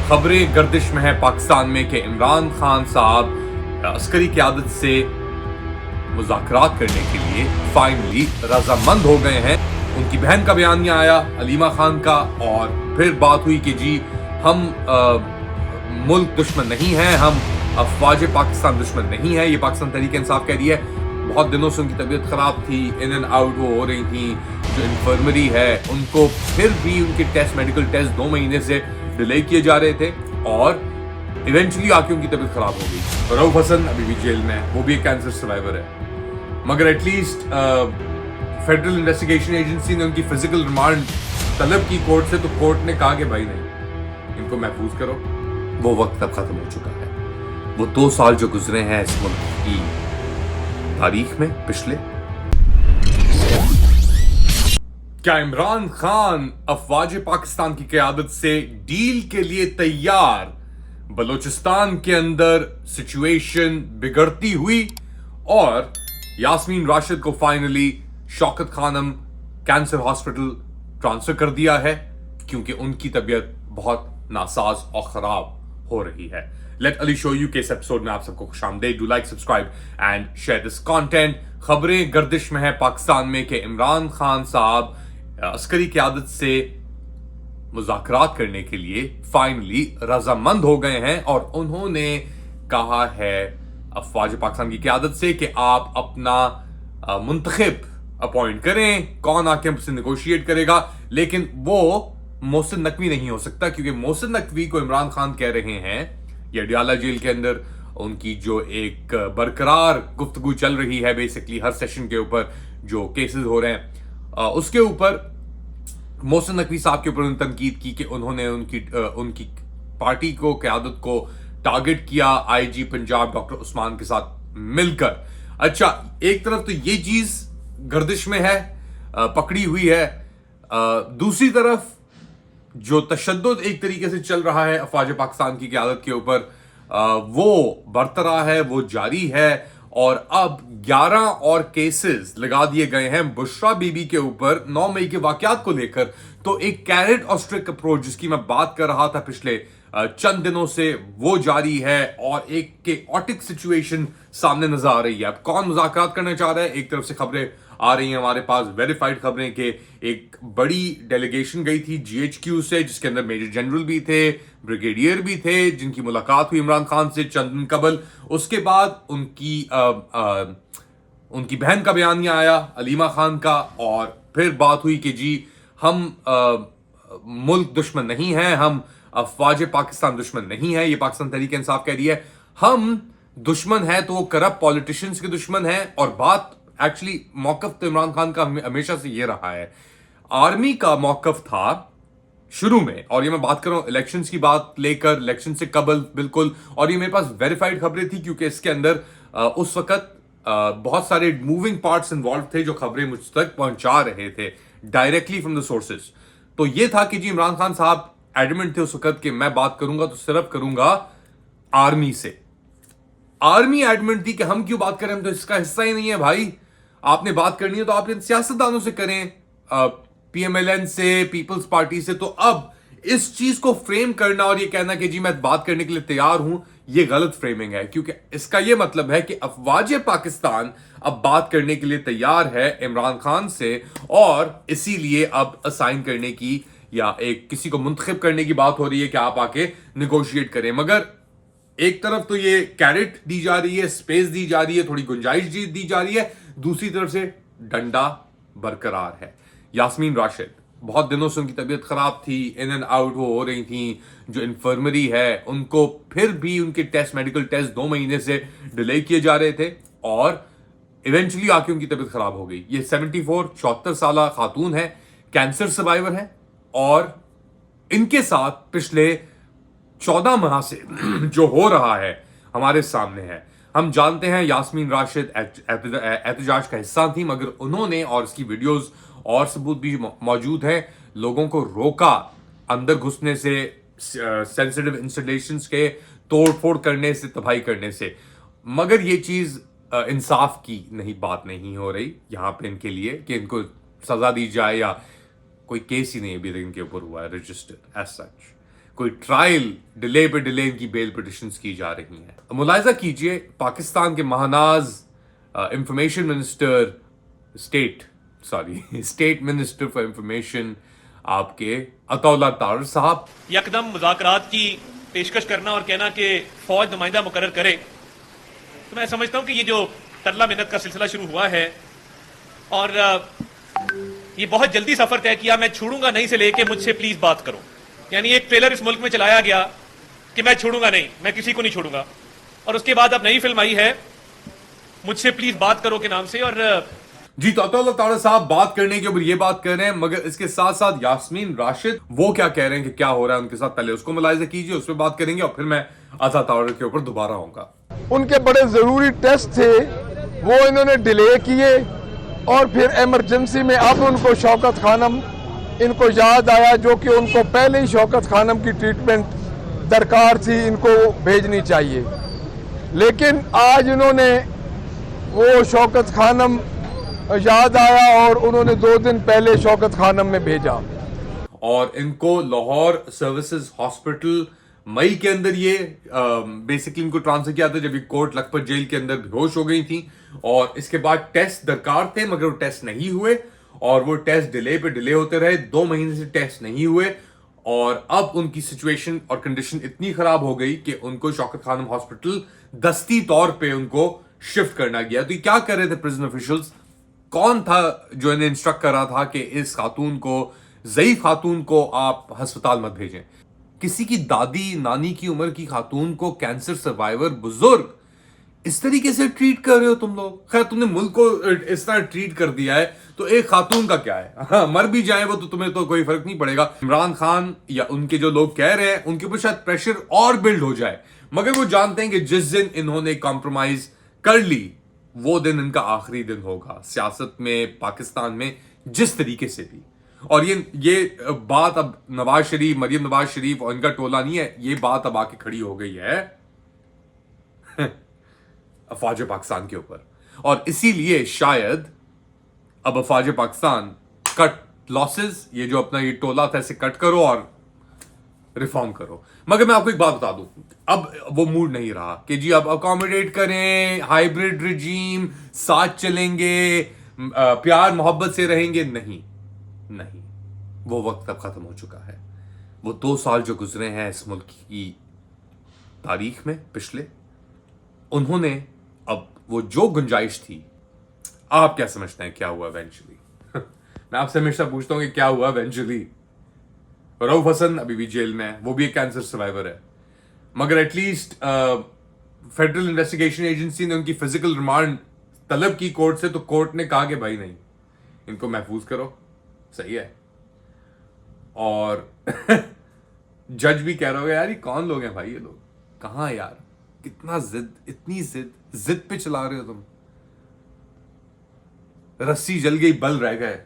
खबरें गर्दिश में है पाकिस्तान में कि इमरान खान साहब अस्करी क़यादत से मुज़ाकरात करने के लिए फाइनली रजामंद हो गए हैं। उनकी बहन का बयानिया आया, अलीमा खान का, और फिर बात हुई कि जी हम मुल्क दुश्मन नहीं हैं, हम अफवाज पाकिस्तान दुश्मन नहीं है। ये पाकिस्तान तहरीक इंसाफ कह रही है। बहुत दिनों से उनकी तबीयत ख़राब थी, इन एंड आउट वो हो रही थी। जो इन्फर्मरी है उनको फिर भी उनके टेस्ट, मेडिकल टेस्ट 2 महीने से डिले किए जा रहे थे और इवेंचुअली आके उनकी तबीयत ख़राब हो गई। रऊफ हसन अभी भी जेल में है, वो भी एक कैंसर सर्वाइवर है, मगर एटलीस्ट फेडरल इन्वेस्टिगेशन एजेंसी ने उनकी फिजिकल रिमांड तलब की कोर्ट से, तो कोर्ट ने कहा कि भाई नहीं, इनको महफूज करो। वो वक्त अब खत्म हो चुका है। वो 2 साल जो गुजरे हैं इस मुल्क की तारीख में पिछले, क्या इमरान खान अफवाज पाकिस्तान की क़यादत से डील के लिए तैयार? बलोचिस्तान के अंदर सिचुएशन बिगड़ती हुई और यास्मीन राशिद को finally Shaukat Khanum cancer hospital transfer कर दिया है क्योंकि उनकी तबीयत बहुत नासाज और खराब हो रही है। लेट अली शो यू के इस एपिसोड में आप सबको खुशामदीद। Do like, subscribe and share this content. खबरें गर्दिश में है पाकिस्तान में कि इमरान खान साहब अस्करी क़यादत से मुज़ाकरात करने के लिए फाइनली रजामंद हो गए हैं और उन्होंने कहा है अफवाज पाकिस्तान की क़यादत से कि आप अपना मुंतखब अपॉइंट करें, कौन आके हमसे नेगोशिएट करेगा। लेकिन वो मोहसिन नकवी नहीं हो सकता क्योंकि मोहसिन नकवी को इमरान खान कह रहे हैं, ये अडियाला जेल के अंदर उनकी जो एक बरकरार गुफ्तगू चल रही है, बेसिकली हर सेशन के ऊपर जो केसेस हो रहे हैं उसके ऊपर मोहसिन नकवी साहब के ऊपर उन्होंने तनकीद की कि उन्होंने उनकी पार्टी को, क़यादत को टारगेट किया आईजी पंजाब डॉक्टर उस्मान के साथ मिलकर। अच्छा, एक तरफ तो ये चीज गर्दिश में है, पकड़ी हुई है, दूसरी तरफ जो तशद्दुद एक तरीके से चल रहा है अफवाज पाकिस्तान की क़यादत के ऊपर वो बरतरा है, वो जारी है। और अब 11 और केसेस लगा दिए गए हैं बुशरा बीबी के ऊपर 9 मई के वाकयात को लेकर। तो एक कैरेट और स्ट्रिक अप्रोच जिसकी मैं बात कर रहा था पिछले चंद दिनों से, वो जारी है और एक केओटिक सिचुएशन सामने नजर आ रही है। अब कौन मुज़ाकरात करना चाह रहा है? एक तरफ से खबरें आ रही हैं हमारे पास, वेरीफाइड खबरें कि एक बड़ी डेलीगेशन गई थी GHQ से जिसके अंदर मेजर जनरल भी थे, ब्रिगेडियर भी थे, जिनकी मुलाकात हुई इमरान खान से चंद दिन कबल। उसके बाद उनकी बहन का बयानिया आया, अलीमा खान का, और फिर बात हुई कि जी हम मुल्क दुश्मन नहीं हैं, हम अफवाज पाकिस्तान दुश्मन नहीं है। ये पाकिस्तान तहरीक इंसाफ कह रही है। हम दुश्मन है तो वो करप्ट पॉलिटिशियंस के दुश्मन है। और बात एक्चुअली मौकफ तो इमरान खान का हमेशा से ये रहा है। आर्मी का मौकफ था शुरू में, और ये मैं बात कर रहा हूं इलेक्शंस की बात लेकर, इलेक्शन से कबल बिल्कुल, और ये मेरे पास वेरीफाइड खबरें थी क्योंकि इसके अंदर उस वक्त बहुत सारे मूविंग पार्ट्स इन्वॉल्व थे जो खबरें मुझ तक पहुंचा रहे थे डायरेक्टली फ्रॉम द सोर्सेस। तो ये था कि जी इमरान खान साहब एडमेंट थे उस वक्त कि मैं बात करूंगा तो सिर्फ करूंगा आर्मी से। आर्मी एडमेंट थी कि हम क्यों बात करें, हम तो इसका हिस्सा ही नहीं है भाई। आपने बात करनी है तो आप सियासतदानों से करें, PMLN से, पीपल्स पार्टी से। तो अब इस चीज को फ्रेम करना और ये कहना कि जी मैं बात करने के लिए तैयार हूं, ये गलत फ्रेमिंग है क्योंकि इसका ये मतलब है कि अफवाज पाकिस्तान अब बात करने के लिए तैयार है इमरान खान से और इसीलिए अब असाइन करने की या एक किसी को मुंतखब करने की बात हो रही है कि आप आके निगोशिएट करें। मगर एक तरफ तो ये कैरेट दी जा रही है, स्पेस दी जा रही है, थोड़ी गुंजाइश दी जा रही है, दूसरी तरफ से डंडा बरकरार है। यास्मीन राशिद, बहुत दिनों से उनकी तबीयत खराब थी, इन एंड आउट वो हो रही थी। जो इन्फर्मरी है उनको फिर भी उनके टेस्ट, मेडिकल टेस्ट 2 महीने से डिले किए जा रहे थे और इवेंचुअली आके उनकी तबीयत खराब हो गई। ये 74 साल खातून है, कैंसर सर्वाइवर है और इनके साथ पिछले 14 माह से जो हो रहा है हमारे सामने है। हम जानते हैं यास्मीन राशिद एहतजाज का हिस्सा थी, मगर उन्होंने, और इसकी वीडियोस और सबूत भी मौजूद हैं, लोगों को रोका अंदर घुसने से, सेंसिटिव इंस्टॉलेशंस के तोड़ फोड़ करने से, तबाही करने से। मगर ये चीज इंसाफ की बात नहीं हो रही यहां पे इनके लिए कि इनको सजा दी जाए, या कोई केस ही नहीं अभी तक इनके ऊपर हुआ है रजिस्टर्ड एज सच। कोई ट्रायल डिले पे डिले इनकी बेल पिटिशंस की जा रही हैं। मुलाहिजा कीजिए, पाकिस्तान के महानाज information minister state minister for information आपके अतौला तारर साहब यकदम मुज़ाकरात की पेशकश करना और कहना कि फौज नुमाइंदा मुकर्रर करे, तो मैं समझता हूं कि ये जो तरला मिन्नत का सिलसिला शुरू हुआ है और ये बहुत जल्दी सफर तय किया, मैं छोड़ूंगा नहीं से लेके मुझसे प्लीज बात करो, यानी एक ट्रेलर इस मुल्क में चलाया गया कि मैं छोड़ूंगा नहीं, मैं किसी को नहीं छोड़ूंगा, और उसके बाद अब नई फिल्म आई है मुझसे प्लीज बात करो के नाम से। और जी, तो अतौला तारर साहब बात करने के ऊपर ये बात कर रहे हैं, मगर इसके साथ साथ यास्मीन राशिद वो क्या कह रहे हैं कि क्या हो रहा है उनके साथ, पहले उसको मुलाहिजा कीजिए, उस पर बात करेंगे और फिर मैं अता तारर के ऊपर दोबारा आऊंगा। उनके बड़े जरूरी टेस्ट थे वो इन्होंने डिले किए, और फिर इमरजेंसी में अब उनको शौकत खानम इनको याद आया, जो कि उनको पहले ही शौकत खानम की ट्रीटमेंट दरकार थी, इनको भेजनी चाहिए। लेकिन आज इन्होंने वो शौकत खानम याद आया और उन्होंने 2 दिन पहले शौकत खानम में भेजा, और इनको लाहौर सर्विसेज हॉस्पिटल मई के अंदर ये बेसिकली इनको ट्रांसफर किया था जब ये कोर्ट लखपत जेल के अंदर बेहोश हो गई थी, और इसके बाद टेस्ट दरकार थे मगर वो टेस्ट नहीं हुए, और वो टेस्ट डिले पे डिले होते रहे, 2 महीने से टेस्ट नहीं हुए, और अब उनकी सिचुएशन और कंडीशन इतनी खराब हो गई कि उनको शौकत खानम हॉस्पिटल दस्ती तौर पे उनको शिफ्ट करना गया। तो ये क्या कर रहे थे प्रिजन ऑफिशियल्स, कौन था जो इन्हें इंस्ट्रक्ट कर रहा था कि इस खातून को, ज़ईफ खातून को आप अस्पताल मत भेजें? किसी की दादी नानी की उम्र की खातून को, कैंसर सर्वाइवर बुजुर्ग, इस तरीके से ट्रीट कर रहे हो तुम लोग। खैर, तुमने मुल्क को इस तरह ट्रीट कर दिया है तो एक खातून का क्या है, हाँ, मर भी जाए वो तो तुम्हें तो कोई फर्क नहीं पड़ेगा। इमरान खान या उनके जो लोग कह रहे हैं उनके ऊपर शायद प्रेशर और बिल्ड हो जाए, मगर वो जानते हैं कि जिस दिन इन्होंने कॉम्प्रोमाइज कर ली वो दिन इनका आखिरी दिन होगा सियासत में, पाकिस्तान में, जिस तरीके से भी। और ये बात अब नवाज शरीफ, मरियम नवाज शरीफ और इनका टोला नहीं है, ये बात अब आके खड़ी हो गई है अफवाज पाकिस्तान के ऊपर, और इसीलिए शायद अब अफवाज पाकिस्तान कट लॉसेस, ये जो अपना ये टोला था इसे कट करो और रिफॉर्म करो। मगर मैं आपको एक बात बता दूं, अब वो मूड नहीं रहा कि जी अब अकोमोडेट करें, हाइब्रिड रिजीम, साथ चलेंगे, प्यार मोहब्बत से रहेंगे। नहीं, वो वक्त अब खत्म हो चुका है। वो 2 साल जो गुजरे हैं इस मुल्क की तारीख में पिछले, उन्होंने अब वो जो गुंजाइश थी, आप क्या समझते हैं क्या हुआ इवेंचुअली? मैं आपसे हमेशा पूछता हूं कि क्या हुआ इवेंचुअली? रऊफ हसन अभी भी जेल में है, वो भी एक कैंसर सर्वाइवर है, मगर एटलीस्ट फेडरल इन्वेस्टिगेशन एजेंसी ने उनकी फिजिकल रिमांड तलब की कोर्ट से, तो कोर्ट ने कहा कि भाई नहीं, इनको महफूज करो, सही है। और जज भी कह रहा होगा यार ये कौन लोग हैं भाई, ये लोग कहां यार, कितना जिद, इतनी जिद पे चला रहे हो तुम, रस्सी जल गई बल रह गए।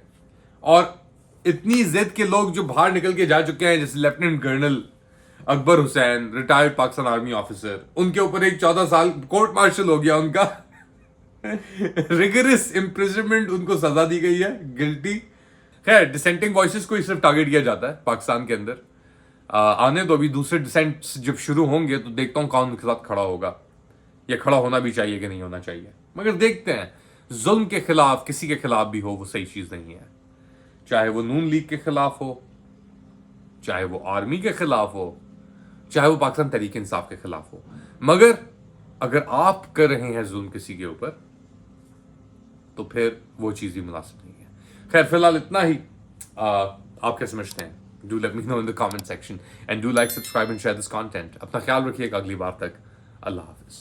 और इतनी जिद के लोग जो बाहर निकल के जा चुके हैं, जैसे lieutenant colonel Akbar Hussain, retired Pakistan army officer, उनके ऊपर एक 14 साल कोर्ट मार्शल हो गया उनका रिगरस इम्प्रिजनमेंट उनको सजा दी गई है, गिल्टी। खैर, डिसेंटिंग वॉइसेस को ही सिर्फ टारगेट किया जाता है पाकिस्तान के अंदर। आने तो अभी दूसरे डिसेंट्स जब शुरू होंगे तो देखता हूं कौन उनके साथ खड़ा होगा, या खड़ा होना भी चाहिए कि नहीं होना चाहिए, मगर देखते हैं। जुल्म के खिलाफ, किसी के खिलाफ भी हो, वो सही चीज नहीं है, चाहे वो नून लीग के खिलाफ हो, चाहे वो आर्मी के खिलाफ हो, चाहे वो पाकिस्तान तहरीक इंसाफ के खिलाफ हो। मगर अगर आप कर रहे हैं जुल्म किसी के ऊपर, तो फिर वो चीज भी मुनासिब नहीं है। खैर, फिलहाल इतना ही। आप क्या समझते हैं? Do let me know in the comment section, and do like, subscribe and share this content. अपना ख्याल रखिएगा, अगली बार तक अल्लाह हाफिज।